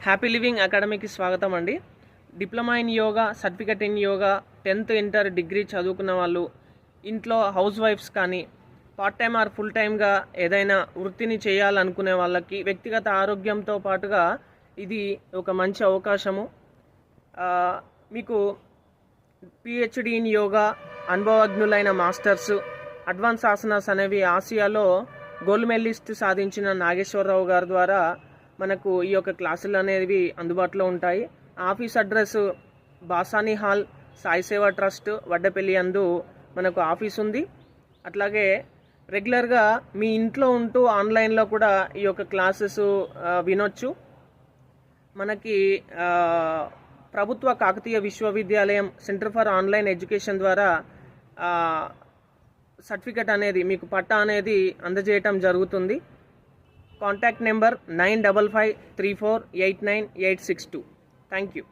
Happy living అకాడమీకి స్వాగతం అండి. Diploma in yoga, certificate in yoga, 10th inter degree చదువుకున్న వాళ్ళు, ఇంట్లో హౌస్ వైఫ్స్ కానీ, పార్ట్ టైం ఆర్ ఫుల్ టైమ్గా ఏదైనా వృత్తిని చేయాలనుకునే వాళ్ళకి వ్యక్తిగత ఆరోగ్యంతో పాటుగా ఇది ఒక మంచి అవకాశము. మీకు పిహెచ్డి ఇన్ యోగా, అనుభవజ్ఞులైన మాస్టర్స్, అడ్వాన్స్ ఆసనాస్ అనేవి ఆసియాలో గోల్డ్ మెడలిస్ట్ సాధించిన నాగేశ్వరరావు గారి ద్వారా మనకు ఈ యొక్క క్లాసులు అనేవి అందుబాటులో ఉంటాయి. Office address Basani hall, Sai సేవా ట్రస్ట్, వడ్డపల్లి అందు మనకు ఆఫీస్ ఉంది. అట్లాగే రెగ్యులర్గా మీ ఇంట్లో ఉంటూ ఆన్లైన్లో కూడా ఈ యొక్క క్లాసెస్ వినొచ్చు. మనకి ప్రభుత్వ కాకతీయ విశ్వవిద్యాలయం సెంటర్ ఫర్ ఆన్లైన్ ఎడ్యుకేషన్ ద్వారా సర్టిఫికెట్ అనేది, మీకు పట్టా అనేది అందజేయటం జరుగుతుంది. Contact number 9553489862. Thank you.